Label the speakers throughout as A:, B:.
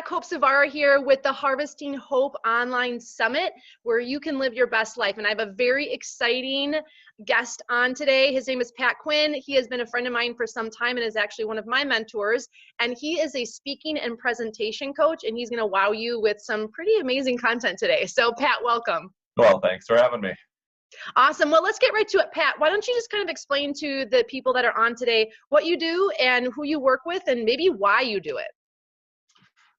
A: Cope Zvara here with the Harvesting Hope Online Summit, where you can live your best life. And I have a very exciting guest on today. His name is Pat Quinn. He has been a friend of mine for some time and is actually one of my mentors. And he is a speaking and presentation coach, and he's going to wow you with some pretty amazing content today. So Pat, welcome.
B: Well, thanks for having me.
A: Awesome. Well, let's get right to it. Pat, why don't you just kind of explain to the people that are on today what you do and who you work with and maybe why you do it?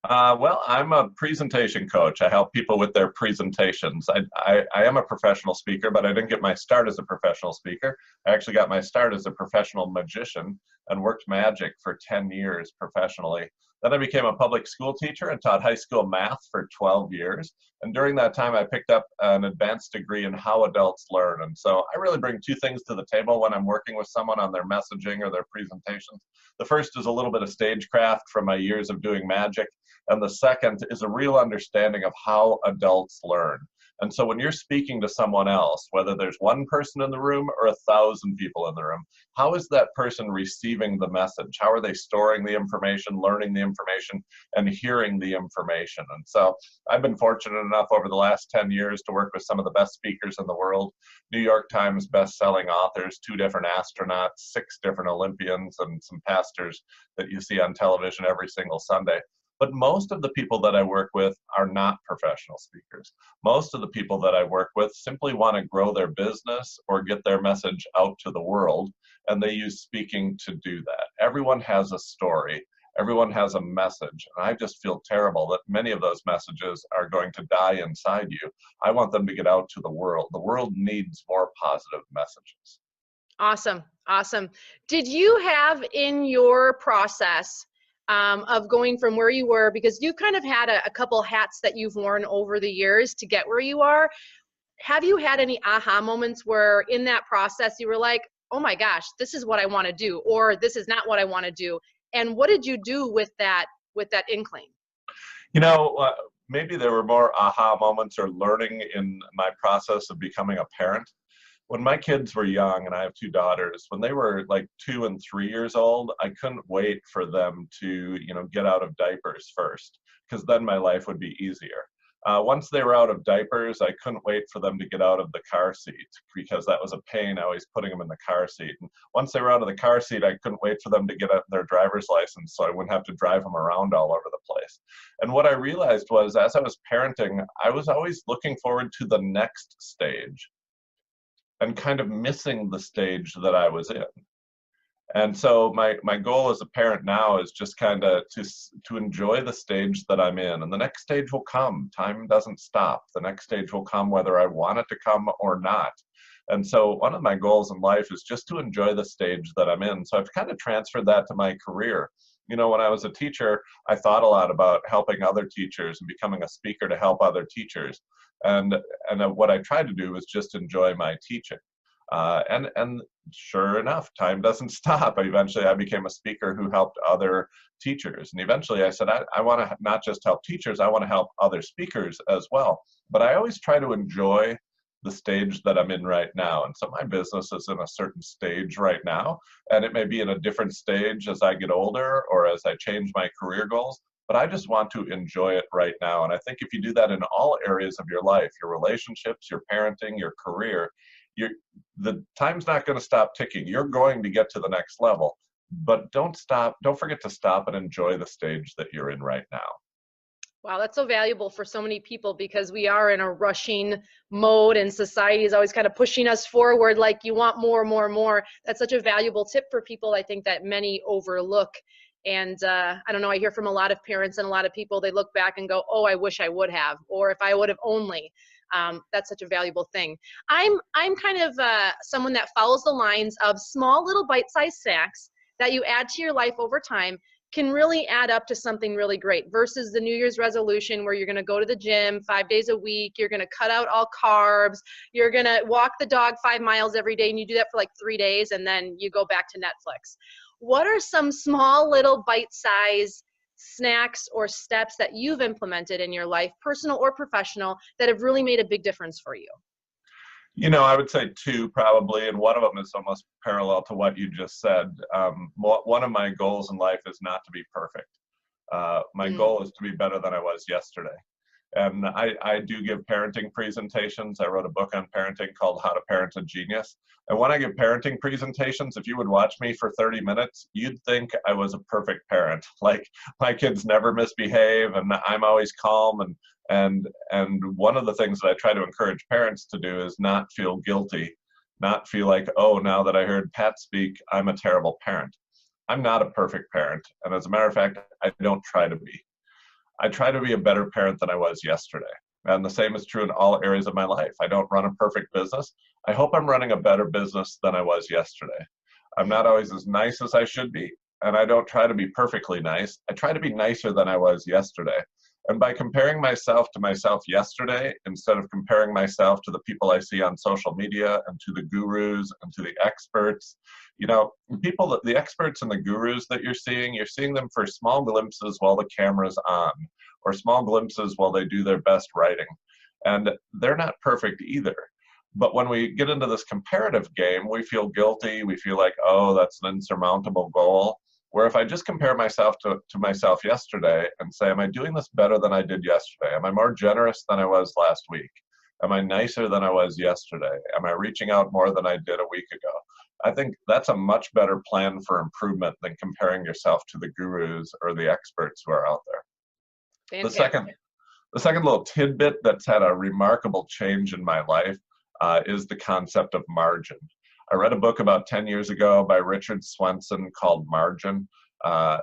B: Well, I'm a presentation coach. I help people with their presentations. I am a professional speaker, but I didn't get my start as a professional speaker. I actually got my start as a professional magician and worked magic for 10 years professionally. Then I became a public school teacher and taught high school math for 12 years. And during that time, I picked up an advanced degree in how adults learn. And so I really bring two things to the table when I'm working with someone on their messaging or their presentations. The first is a little bit of stagecraft from my years of doing magic. And the second is a real understanding of how adults learn. And so when you're speaking to someone else, whether there's one person in the room or 1,000 people in the room, how is that person receiving the message? How are they storing the information, learning the information, and hearing the information? And so I've been fortunate enough over the last 10 years to work with some of the best speakers in the world, New York Times best-selling authors, 2 different astronauts, 6 different Olympians, and some pastors that you see on television every single Sunday. But most of the people that I work with are not professional speakers. Most of the people that I work with simply want to grow their business or get their message out to the world, and they use speaking to do that. Everyone has a story. Everyone has a message, and I just feel terrible that many of those messages are going to die inside you. I want them to get out to the world. The world needs more positive messages.
A: Awesome. Awesome. Did you have in your process of going from where you were, because you kind of had a couple hats that you've worn over the years to get where you are. Have you had any aha moments where in that process you were like, oh my gosh, this is what I want to do, or this is not what I want to do? And what did you do with that inkling?
B: You know, maybe there were more aha moments or learning in my process of becoming a parent. When my kids were young, and I have 2 daughters, when they were like 2 and 3 years old, I couldn't wait for them to, get out of diapers first, because then my life would be easier. Once they were out of diapers, I couldn't wait for them to get out of the car seat, because that was a pain, always putting them in the car seat. And once they were out of the car seat, I couldn't wait for them to get their driver's license so I wouldn't have to drive them around all over the place. And what I realized was, as I was parenting, I was always looking forward to the next stage and kind of missing the stage that I was in. And so my goal as a parent now is just kind of to enjoy the stage that I'm in, and the next stage will come. Time doesn't stop. The next stage will come whether I want it to come or not. And so one of my goals in life is just to enjoy the stage that I'm in. So I've kind of transferred that to my career. When I was a teacher, I thought a lot about helping other teachers and becoming a speaker to help other teachers. And what I tried to do was just enjoy my teaching. And sure enough, time doesn't stop. Eventually, I became a speaker who helped other teachers. And eventually I said, I want to not just help teachers, I want to help other speakers as well. But I always try to enjoy the stage that I'm in right now. And so my business is in a certain stage right now, and it may be in a different stage as I get older or as I change my career goals. But I just want to enjoy it right now. And I think if you do that in all areas of your life, your relationships, your parenting, your career, the time's not going to stop ticking. You're going to get to the next level, but don't forget to stop and enjoy the stage that you're in right now.
A: Wow, that's so valuable for so many people, because we are in a rushing mode and society is always kind of pushing us forward, like you want more, more, more. That's such a valuable tip for people, I think, that many overlook. And I don't know, I hear from a lot of parents and a lot of people, they look back and go, oh, I wish I would have, or if I would have only. That's such a valuable thing. I'm kind of someone that follows the lines of small little bite-sized snacks that you add to your life over time can really add up to something really great, versus the New Year's resolution where you're going to go to the gym 5 days a week, you're going to cut out all carbs, you're going to walk the dog 5 miles every day, and you do that for like 3 days, and then you go back to Netflix. What are some small little bite-sized snacks or steps that you've implemented in your life, personal or professional, that have really made a big difference for you?
B: I would say 2 probably, and one of them is almost parallel to what you just said. One of my goals in life is not to be perfect. My
A: Mm.
B: goal is to be better than I was yesterday. And I do give parenting presentations. I wrote a book on parenting called How to Parent a Genius. And when I give parenting presentations, if you would watch me for 30 minutes, you'd think I was a perfect parent. Like my kids never misbehave and I'm always calm. And one of the things that I try to encourage parents to do is not feel guilty, not feel like, oh, now that I heard Pat speak, I'm a terrible parent. I'm not a perfect parent. And as a matter of fact, I don't try to be. I try to be a better parent than I was yesterday. And the same is true in all areas of my life. I don't run a perfect business. I hope I'm running a better business than I was yesterday. I'm not always as nice as I should be, and I don't try to be perfectly nice. I try to be nicer than I was yesterday. And by comparing myself to myself yesterday, instead of comparing myself to the people I see on social media and to the gurus and to the experts, you know, people, the experts and the gurus that you're seeing them for small glimpses while the camera's on, or small glimpses while they do their best writing. And they're not perfect either. But when we get into this comparative game, we feel guilty. We feel like, oh, that's an insurmountable goal. Where if I just compare myself to myself yesterday and say, am I doing this better than I did yesterday? Am I more generous than I was last week? Am I nicer than I was yesterday? Am I reaching out more than I did a week ago? I think that's a much better plan for improvement than comparing yourself to the gurus or the experts who are out there.
A: Fantastic.
B: The second little tidbit that's had a remarkable change in my life is the concept of margin. I read a book about 10 years ago by Richard Swenson called Margin,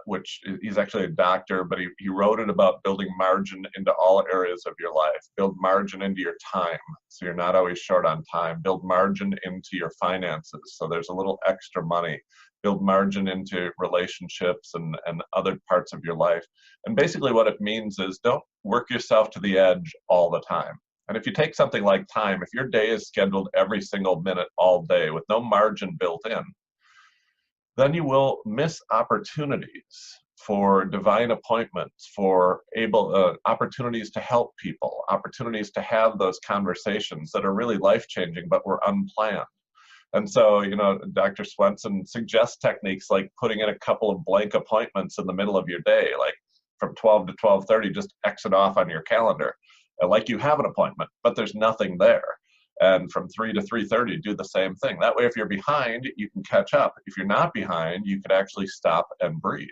B: which he's actually a doctor, but he wrote it about building margin into all areas of your life. Build margin into your time, so you're not always short on time. Build margin into your finances, so there's a little extra money. Build margin into relationships and other parts of your life. And basically what it means is don't work yourself to the edge all the time. And if you take something like time, if your day is scheduled every single minute all day with no margin built in, then you will miss opportunities for divine appointments, for opportunities to help people, opportunities to have those conversations that are really life-changing but were unplanned. And so, you know, Dr. Swenson suggests techniques like putting in a couple of blank appointments in the middle of your day, like from 12 to 12:30, just exit off on your calendar. Like you have an appointment, but there's nothing there. And from 3 to 3:30, do the same thing. That way, if you're behind, you can catch up. If you're not behind, you can actually stop and breathe.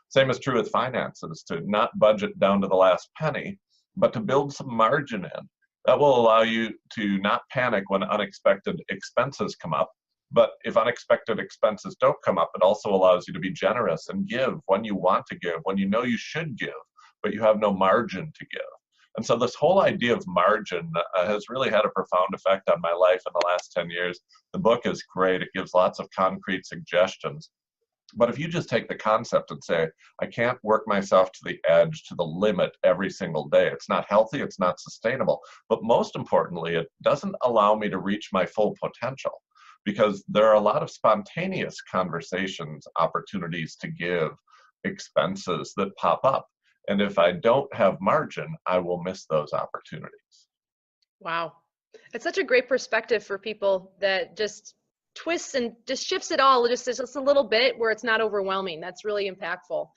B: Same is true with finances, to not budget down to the last penny, but to build some margin in. That will allow you to not panic when unexpected expenses come up. But if unexpected expenses don't come up, it also allows you to be generous and give when you want to give, when you know you should give, but you have no margin to give. And so this whole idea of margin has really had a profound effect on my life in the last 10 years. The book is great. It gives lots of concrete suggestions. But if you just take the concept and say, I can't work myself to the edge, to the limit every single day, it's not healthy, it's not sustainable. But most importantly, it doesn't allow me to reach my full potential, because there are a lot of spontaneous conversations, opportunities to give, expenses that pop up. And if I don't have margin, I will miss those opportunities.
A: Wow. It's such a great perspective for people that just twists and just shifts it all just a little bit where it's not overwhelming. That's really impactful.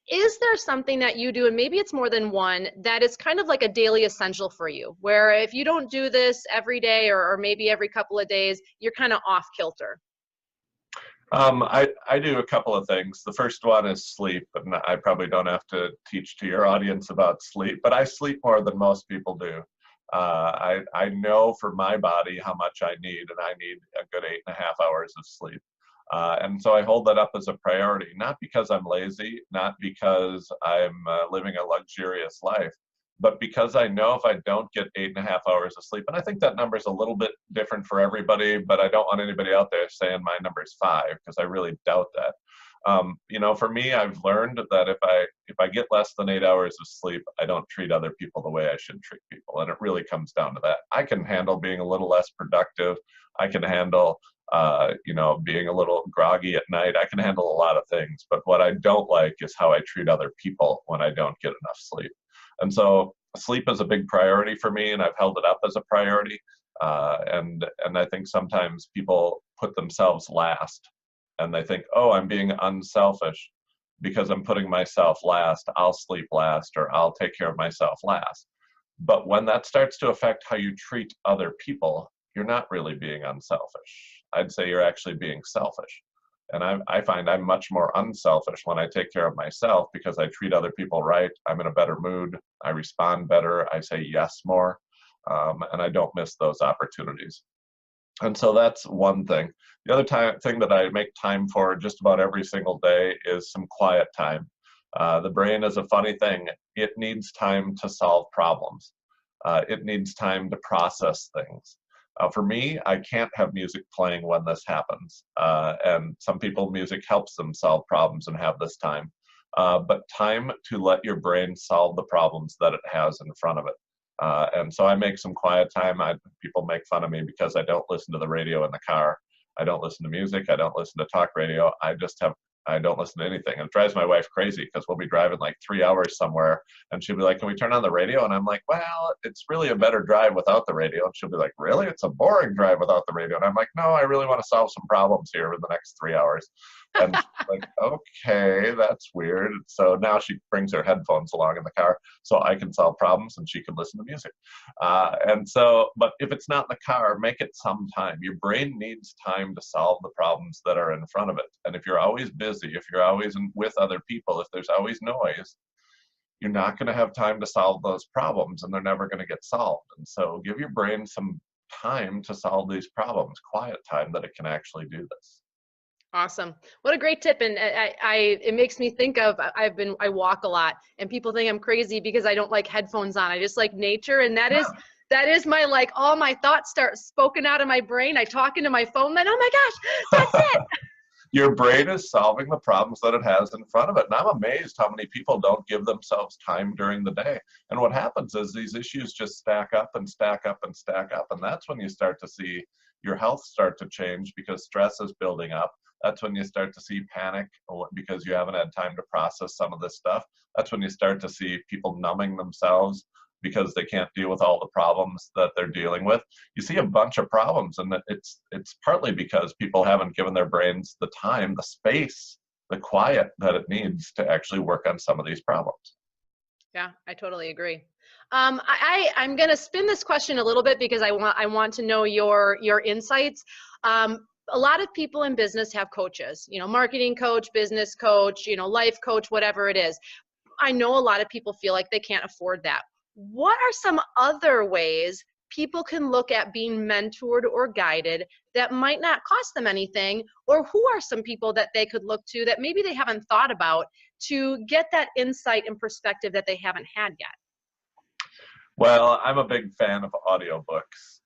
A: Is there something that you do, and maybe it's more than one, that is kind of like a daily essential for you, where if you don't do this every day or maybe every couple of days, you're kind of off kilter?
B: I do a couple of things. The first one is sleep, and I probably don't have to teach to your audience about sleep, but I sleep more than most people do. I know for my body how much I need, and I need a good 8.5 hours of sleep. And so I hold that up as a priority, not because I'm lazy, not because I'm living a luxurious life, but because I know if I don't get 8.5 hours of sleep, and I think that number is a little bit different for everybody, but I don't want anybody out there saying my number is 5, because I really doubt that. You know, for me, I've learned that if I get less than 8 hours of sleep, I don't treat other people the way I should treat people, and it really comes down to that. I can handle being a little less productive. I can handle you know, being a little groggy at night. I can handle a lot of things, but what I don't like is how I treat other people when I don't get enough sleep. And so sleep is a big priority for me, and I've held it up as a priority. And I think sometimes people put themselves last, and they think, oh, I'm being unselfish. because I'm putting myself last, I'll sleep last, or I'll take care of myself last. But when that starts to affect how you treat other people, you're not really being unselfish. I'd say you're actually being selfish. And I find I'm much more unselfish when I take care of myself because I treat other people right. I'm in a better mood. I respond better. I say yes more. And I don't miss those opportunities. And so that's one thing. The other thing that I make time for just about every single day is some quiet time. The brain is a funny thing. It needs time to solve problems. It needs time to process things. For me, I can't have music playing when this happens. And some people, music helps them solve problems and have this time. But time to let your brain solve the problems that it has in front of it. And so I make some quiet time. People make fun of me because I don't listen to the radio in the car. I don't listen to music. I don't listen to talk radio. I don't listen to anything. It drives my wife crazy because we'll be driving like 3 hours somewhere and she'll be like, can we turn on the radio? And I'm like, well, it's really a better drive without the radio. And she'll be like, really? It's a boring drive without the radio. And I'm like, no, I really want to solve some problems here in the next 3 hours. And she's like, okay, that's weird. So now she brings her headphones along in the car so I can solve problems and she can listen to music. But if it's not in the car, make it some time. Your brain needs time to solve the problems that are in front of it. And if you're always busy, if you're always with other people, if there's always noise, you're not going to have time to solve those problems and they're never going to get solved. And so give your brain some time to solve these problems, quiet time that it can actually do this.
A: Awesome. What a great tip. And it makes me think of, I walk a lot and people think I'm crazy because I don't like headphones on. I just like nature. And that is my, like, all my thoughts start spoken out of my brain. I talk into my phone, then, oh my gosh, that's it.
B: Your brain is solving the problems that it has in front of it. And I'm amazed how many people don't give themselves time during the day. And what happens is these issues just stack up and stack up and stack up. And that's when you start to see your health start to change because stress is building up. That's when you start to see panic because you haven't had time to process some of this stuff. That's when you start to see people numbing themselves because they can't deal with all the problems that they're dealing with. You see a bunch of problems, and it's partly because people haven't given their brains the time, the space, the quiet that it needs to actually work on some of these problems.
A: Yeah, I totally agree. I'm going to spin this question a little bit because I want to know your insights. A lot of people in business have coaches, marketing coach, business coach, life coach, whatever it is. I know a lot of people feel like they can't afford that. What are some other ways people can look at being mentored or guided that might not cost them anything? Or who are some people that they could look to that maybe they haven't thought about to get that insight and perspective that they haven't had yet?
B: Well, I'm a big fan of audiobooks.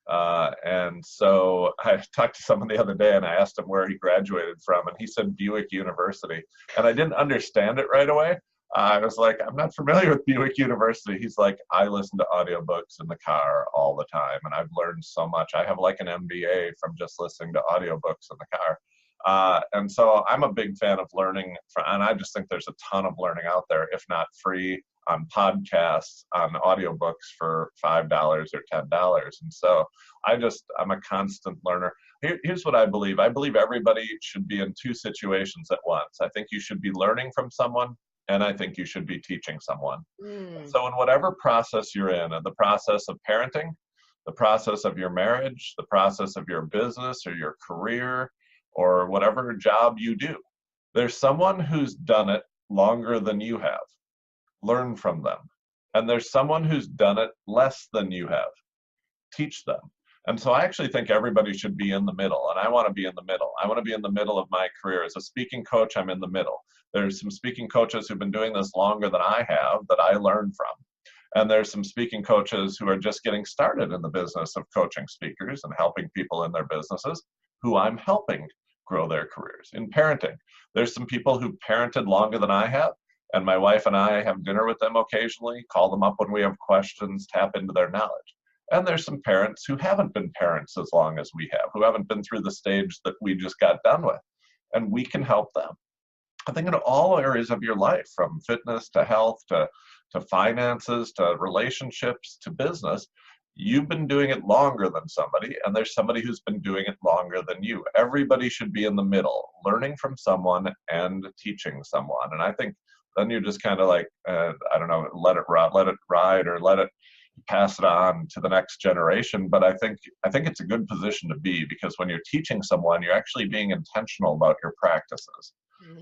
B: And so I talked to someone the other day and I asked him where he graduated from, and he said Buick University. And I didn't understand it right away. I was like, I'm not familiar with Buick University. He's like, I listen to audiobooks in the car all the time, and I've learned so much. I have like an MBA from just listening to audiobooks in the car. And so I'm a big fan of learning, and I just think there's a ton of learning out there, if not free, on podcasts, on audiobooks for $5 or $10. And so I'm a constant learner. Here's what I believe. I believe everybody should be in two situations at once. I think you should be learning from someone, and I think you should be teaching someone. So in whatever process you're in the process of parenting, the process of your marriage, the process of your business or your career, or whatever job you do, there's someone who's done it longer than you have. Learn from them. And there's someone who's done it less than you have. Teach them. And so I actually think everybody should be in the middle, and I want to be in the middle. I want to be in the middle of my career. As a speaking coach, I'm in the middle. There's some speaking coaches who've been doing this longer than I have that I learn from. And there's some speaking coaches who are just getting started in the business of coaching speakers and helping people in their businesses who I'm helping grow their careers. In parenting, there's some people who parented longer than I have, and my wife and I have dinner with them occasionally, call them up when we have questions, tap into their knowledge. And there's some parents who haven't been parents as long as we have, who haven't been through the stage that we just got done with. And we can help them. I think in all areas of your life, from fitness to health to finances to relationships to business, you've been doing it longer than somebody, and there's somebody who's been doing it longer than you. Everybody should be in the middle, learning from someone and teaching someone. And I think then you're just kind of like, I don't know, let it ride, or let it pass it on to the next generation. But I think it's a good position to be, because when you're teaching someone, you're actually being intentional about your practices.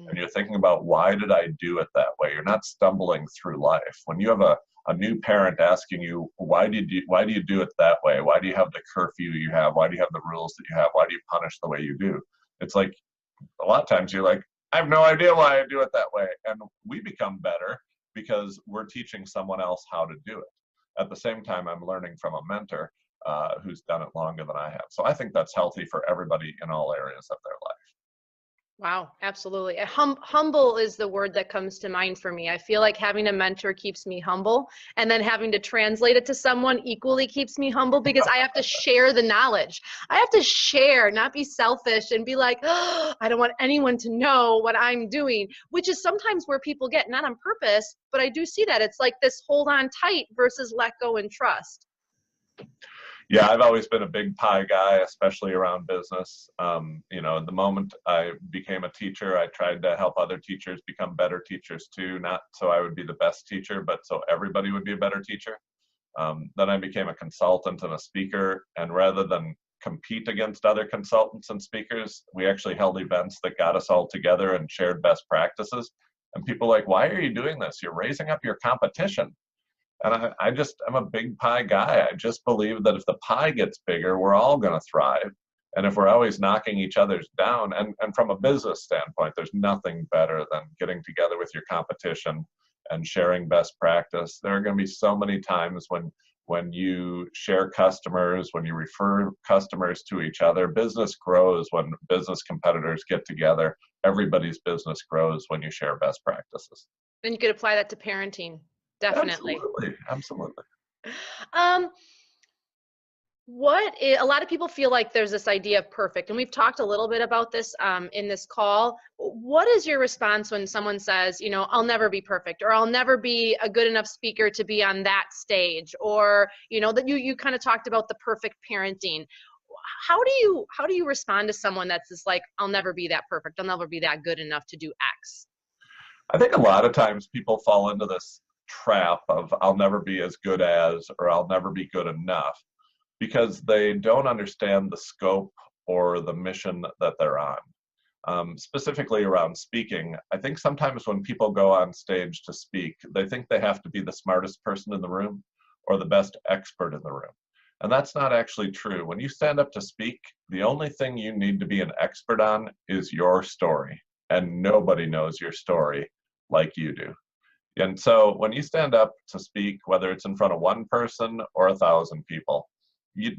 B: And you're thinking about, why did I do it that way? You're not stumbling through life. When you have a new parent asking you, why do you do it that way? Why do you have the curfew you have? Why do you have the rules that you have? Why do you punish the way you do? It's like, a lot of times you're like, I have no idea why I do it that way. And we become better because we're teaching someone else how to do it. At the same time, I'm learning from a mentor who's done it longer than I have. So I think that's healthy for everybody in all areas of their life.
A: Wow, absolutely. Humble is the word that comes to mind for me. I feel like having a mentor keeps me humble, and then having to translate it to someone equally keeps me humble, because I have to share the knowledge. I have to share, not be selfish and be like, oh, I don't want anyone to know what I'm doing, which is sometimes where people get, not on purpose, but I do see that. It's like this hold on tight versus let go and trust.
B: Yeah, I've always been a big pie guy, especially around business. The moment I became a teacher, I tried to help other teachers become better teachers too, not so I would be the best teacher, but so everybody would be a better teacher. Then I became a consultant and a speaker, and rather than compete against other consultants and speakers, we actually held events that got us all together and shared best practices. And people are like, why are you doing this? You're raising up your competition. And I'm a big pie guy. I just believe that if the pie gets bigger, we're all going to thrive. And if we're always knocking each other's down, and from a business standpoint, there's nothing better than getting together with your competition and sharing best practice. There are going to be so many times when you share customers, when you refer customers to each other. Business grows when business competitors get together. Everybody's business grows when you share best practices.
A: And you could apply that to parenting. Definitely.
B: Absolutely.
A: A lot of people feel like there's this idea of perfect, and we've talked a little bit about this in this call. What is your response when someone says, I'll never be perfect, or I'll never be a good enough speaker to be on that stage, or that you kind of talked about the perfect parenting? How do you respond to someone that's just like, I'll never be that perfect, I'll never be that good enough to do X?
B: I think a lot of times people fall into this trap of, I'll never be as good as, or I'll never be good enough, because they don't understand the scope or the mission that they're on. Specifically around speaking, I think sometimes when people go on stage to speak, they think they have to be the smartest person in the room or the best expert in the room. And that's not actually true. When you stand up to speak, the only thing you need to be an expert on is your story. And nobody knows your story like you do. And so when you stand up to speak, whether it's in front of one person or 1,000 people, you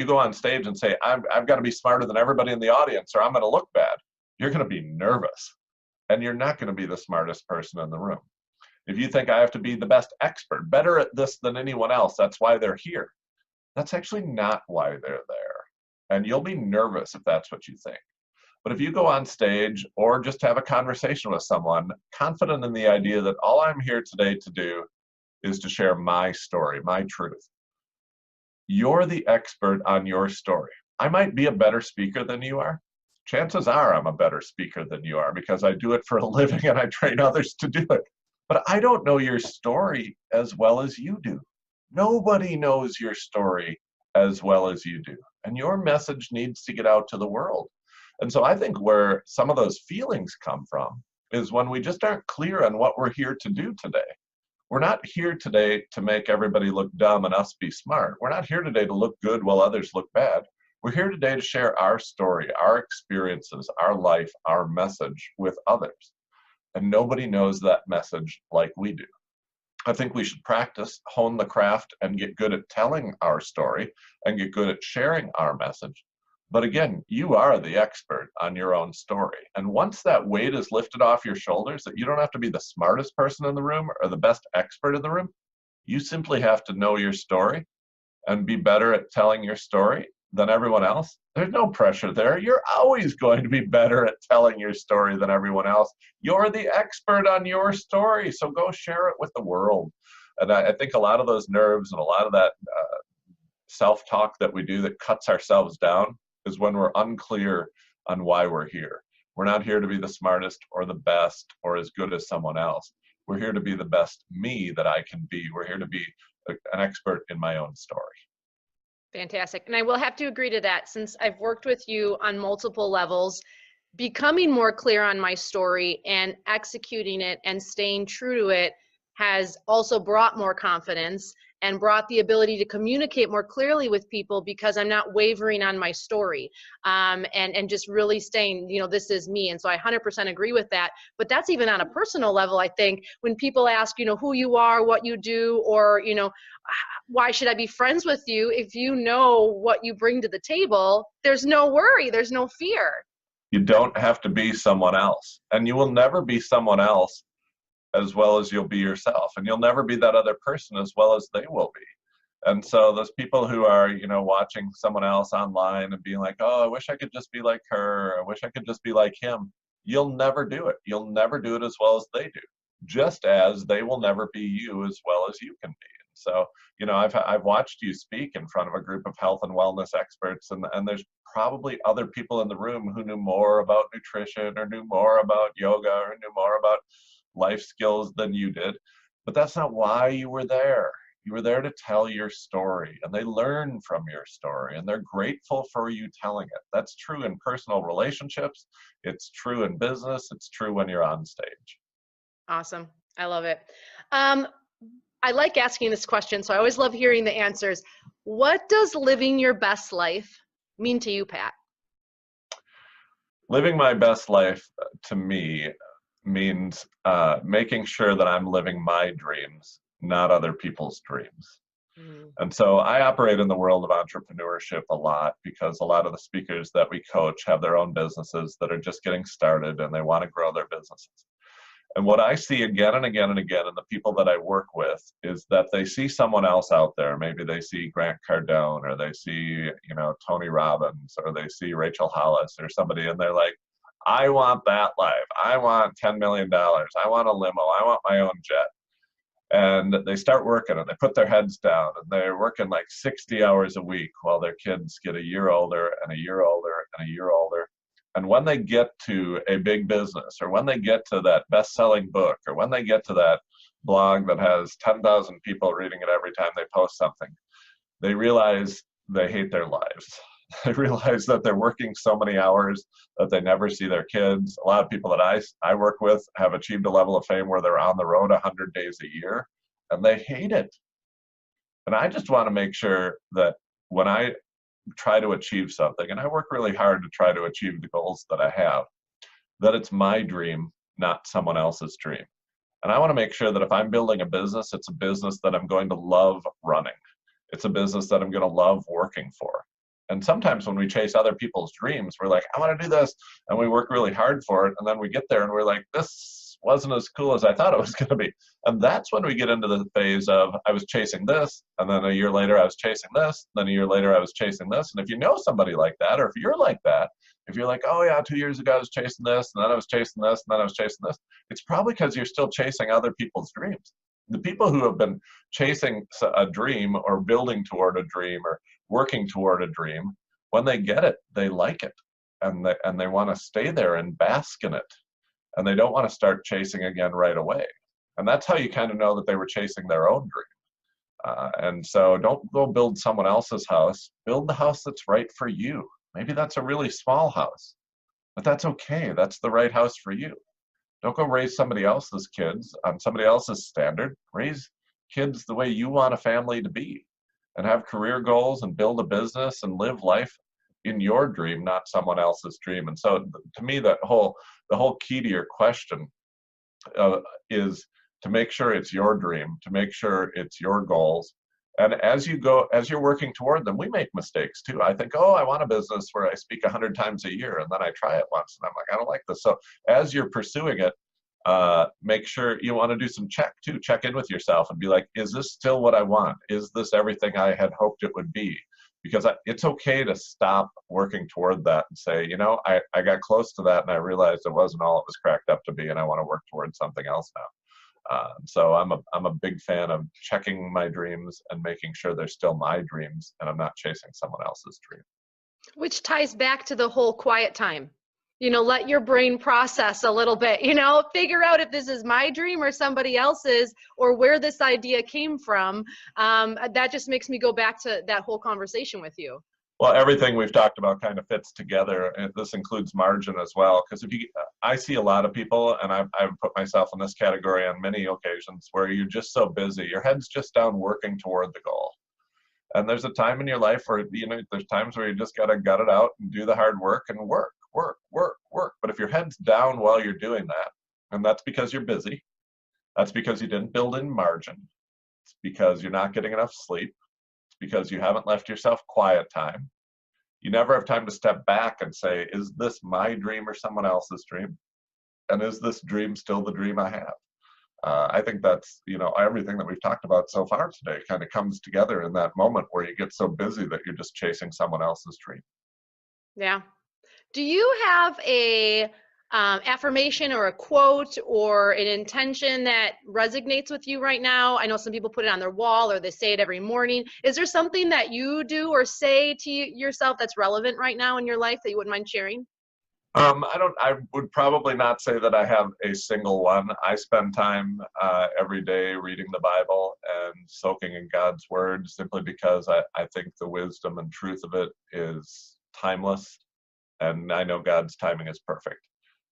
B: go on stage and say, I've got to be smarter than everybody in the audience, or I'm going to look bad, you're going to be nervous, and you're not going to be the smartest person in the room. If you think I have to be the best expert, better at this than anyone else, that's why they're here. That's actually not why they're there. And you'll be nervous if that's what you think. But if you go on stage or just have a conversation with someone, confident in the idea that all I'm here today to do is to share my story, my truth, you're the expert on your story. I might be a better speaker than you are. Chances are I'm a better speaker than you are, because I do it for a living and I train others to do it. But I don't know your story as well as you do. Nobody knows your story as well as you do. And your message needs to get out to the world. And so I think where some of those feelings come from is when we just aren't clear on what we're here to do today. We're not here today to make everybody look dumb and us be smart. We're not here today to look good while others look bad. We're here today to share our story, our experiences, our life, our message with others. And nobody knows that message like we do. I think we should practice, hone the craft, and get good at telling our story and get good at sharing our message. But again, you are the expert on your own story. And once that weight is lifted off your shoulders, that you don't have to be the smartest person in the room or the best expert in the room, you simply have to know your story and be better at telling your story than everyone else. There's no pressure there. You're always going to be better at telling your story than everyone else. You're the expert on your story, so go share it with the world. And I think a lot of those nerves and a lot of that self-talk that we do that cuts ourselves down is when we're unclear on why we're here. We're not here to be the smartest or the best or as good as someone else. We're here to be the best me that I can be. We're here to be an expert in my own story.
A: Fantastic. And I will have to agree to that, since I've worked with you on multiple levels. Becoming more clear on my story and executing it and staying true to it has also brought more confidence and brought the ability to communicate more clearly with people, because I'm not wavering on my story, and just really saying, this is me. And so I 100% agree with that. But that's even on a personal level. I think when people ask, who you are, what you do, or, why should I be friends with you? If you know what you bring to the table, there's no worry, there's no fear.
B: You don't have to be someone else, and you will never be someone else as well as you'll be yourself, and you'll never be that other person as well as they will be. And so those people who are, watching someone else online and being like, oh, I wish I could just be like her, I wish I could just be like him, you'll never do it. You'll never do it as well as they do, just as they will never be you as well as you can be. So, I've watched you speak in front of a group of health and wellness experts, and there's probably other people in the room who knew more about nutrition or knew more about yoga or knew more about life skills than you did. But that's not why you were there. You were there to tell your story, and they learn from your story, and they're grateful for you telling it. That's true in personal relationships. It's true in business. It's true when you're on stage.
A: Awesome. I love it. I like asking this question, so I always love hearing the answers. What does living your best life mean to you, Pat?
B: Living my best life to me means making sure that I'm living my dreams, not other people's dreams. And so I operate in the world of entrepreneurship a lot, because a lot of the speakers that we coach have their own businesses that are just getting started and they want to grow their businesses. And what I see again and again and again in the people that I work with is that they see someone else out there. Maybe they see Grant Cardone, or they see, Tony Robbins, or they see Rachel Hollis or somebody, and they're like, I want that life. I want $10 million. I want a limo. I want my own jet. And they start working, and they put their heads down, and they're working like 60 hours a week while their kids get a year older and a year older and a year older. And when they get to a big business, or when they get to that best-selling book, or when they get to that blog that has 10,000 people reading it every time they post something, they realize they hate their lives. They realize that they're working so many hours that they never see their kids. A lot of people that I work with have achieved a level of fame where they're on the road 100 days a year, and they hate it. And I just want to make sure that when I try to achieve something, and I work really hard to try to achieve the goals that I have, that it's my dream, not someone else's dream. And I want to make sure that if I'm building a business, it's a business that I'm going to love running. It's a business that I'm going to love working for. And sometimes when we chase other people's dreams, we're like, I want to do this, and we work really hard for it, and then we get there and we're like, this wasn't as cool as I thought it was going to be. And that's when we get into the phase of, I was chasing this, and then a year later I was chasing this, then a year later I was chasing this. And if you know somebody like that, or if you're like that, if you're like, oh yeah, 2 years ago I was chasing this, and then I was chasing this, and then I was chasing this, it's probably because you're still chasing other people's dreams. The people who have been chasing a dream, or building toward a dream, or working toward a dream, when they get it, they like it, and they want to stay there and bask in it, and they don't want to start chasing again right away. And that's how you kind of know that they were chasing their own dream. And so don't go build someone else's house. Build the house that's right for you. Maybe that's a really small house, but that's okay. That's the right house for you. Don't go raise somebody else's kids on somebody else's standard. Raise kids the way you want a family to be, and have career goals and build a business and live life in your dream, not someone else's dream. And so to me, the whole key to your question is to make sure it's your dream, to make sure it's your goals. And as you're working toward them, we make mistakes too. I think, oh, I want a business where I speak 100 times a year, and then I try it once and I'm like, I don't like this. So as you're pursuing it, make sure you want to do some check in with yourself and be like, is this still what I want? Is this everything I had hoped it would be? Because it's okay to stop working toward that and say, I got close to that and I realized it wasn't all it was cracked up to be, and I want to work towards something else now. So I'm a big fan of checking my dreams and making sure they're still my dreams and I'm not chasing someone else's dream.
A: Which ties back to the whole quiet time. Let your brain process a little bit, figure out if this is my dream or somebody else's, or where this idea came from. That just makes me go back to that whole conversation with you.
B: Well, everything we've talked about kind of fits together, and this includes margin as well. Because I see a lot of people, and I've put myself in this category on many occasions, where you're just so busy, your head's just down working toward the goal. And there's a time in your life where, there's times where you just got to gut it out and do the hard work and work. But if your head's down while you're doing that, and that's because you're busy, that's because you didn't build in margin, it's because you're not getting enough sleep, it's because you haven't left yourself quiet time. You never have time to step back and say, is this my dream or someone else's dream? And is this dream still the dream I have? I think that's, everything that we've talked about so far today kind of comes together in that moment where you get so busy that you're just chasing someone else's dream.
A: Yeah. Do you have a affirmation or a quote or an intention that resonates with you right now? I know some people put it on their wall or they say it every morning. Is there something that you do or say to yourself that's relevant right now in your life that you wouldn't mind sharing?
B: I would probably not say that I have a single one. I spend time every day reading the Bible and soaking in God's word simply because I think the wisdom and truth of it is timeless. And I know God's timing is perfect.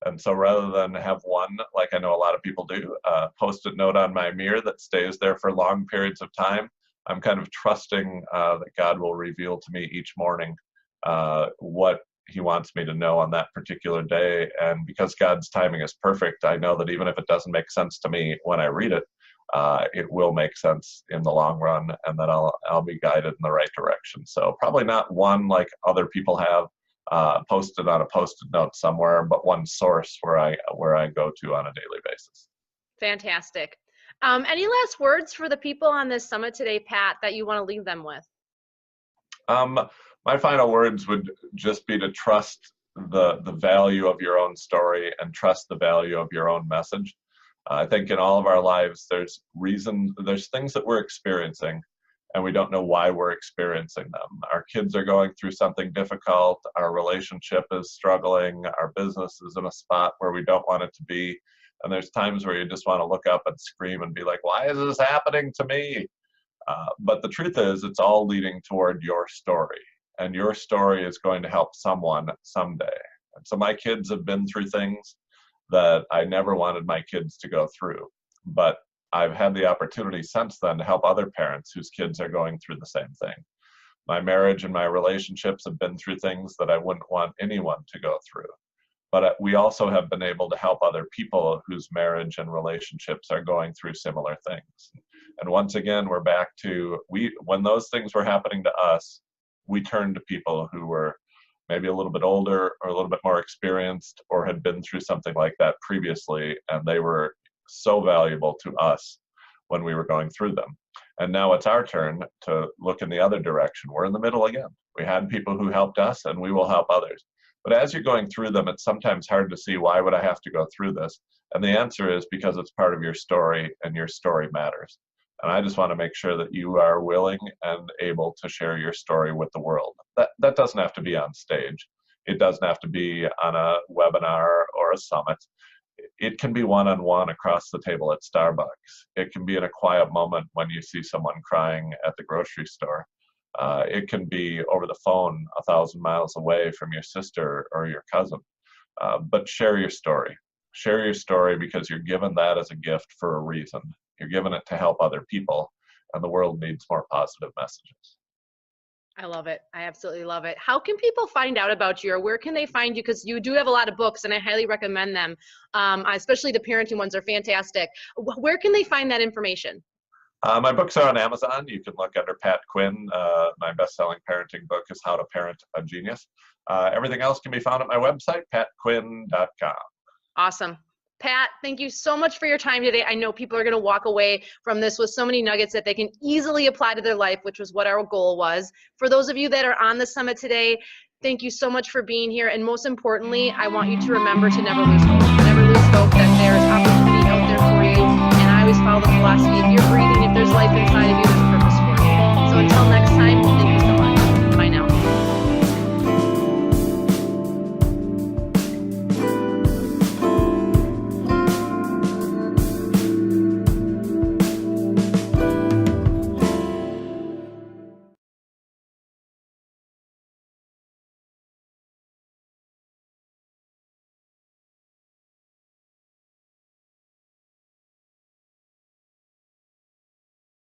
B: And so rather than have one, like I know a lot of people do, post-it note on my mirror that stays there for long periods of time, I'm kind of trusting that God will reveal to me each morning what he wants me to know on that particular day. And because God's timing is perfect, I know that even if it doesn't make sense to me when I read it, it will make sense in the long run, and that I'll be guided in the right direction. So probably not one like other people have posted on a post-it note somewhere, but one source where I go to on a daily basis.
A: Fantastic. Any last words for the people on this summit today, Pat, that you want to leave them with?
B: My final words would just be to trust the value of your own story and trust the value of your own message. I think in all of our lives, there's things that we're experiencing, and we don't know why we're experiencing them. Our kids are going through something difficult, our relationship is struggling, our business is in a spot where we don't want it to be, and there's times where you just want to look up and scream and be like, why is this happening to me? But the truth is, it's all leading toward your story, and your story is going to help someone someday. And so my kids have been through things that I never wanted my kids to go through, but I've had the opportunity since then to help other parents whose kids are going through the same thing. My marriage and my relationships have been through things that I wouldn't want anyone to go through. But we also have been able to help other people whose marriage and relationships are going through similar things. And once again, we're back to, when those things were happening to us, we turned to people who were maybe a little bit older or a little bit more experienced or had been through something like that previously, and they were so valuable to us when we were going through them. And now it's our turn to look in the other direction. We're in the middle again. We had people who helped us, and we will help others. But as you're going through them, it's sometimes hard to see, why would I have to go through this? And the answer is because it's part of your story, and your story matters. And I just want to make sure that you are willing and able to share your story with the world. That doesn't have to be on stage. It doesn't have to be on a webinar or a summit. It can be one-on-one across the table at Starbucks. It can be in a quiet moment when you see someone crying at the grocery store. It can be over the phone 1,000 miles away from your sister or your cousin. But share your story. Share your story because you're given that as a gift for a reason. You're given it to help other people, and the world needs more positive messages.
A: I love it. I absolutely love it. How can people find out about you, or where can they find you? Because you do have a lot of books, and I highly recommend them. Especially the parenting ones are fantastic. Where can they find that information?
B: My books are on Amazon. You can look under Pat Quinn. My best-selling parenting book is How to Parent a Genius. Everything else can be found at my website, patquinn.com.
A: Awesome. Pat, thank you so much for your time today. I know people are going to walk away from this with so many nuggets that they can easily apply to their life, which was what our goal was. For those of you that are on the summit today, thank you so much for being here. And most importantly, I want you to remember to never lose hope. Never lose hope that there is opportunity out there for you. And I always follow the philosophy, if you're breathing, if there's life inside of you, there's purpose for you. So until next time, thank you so much.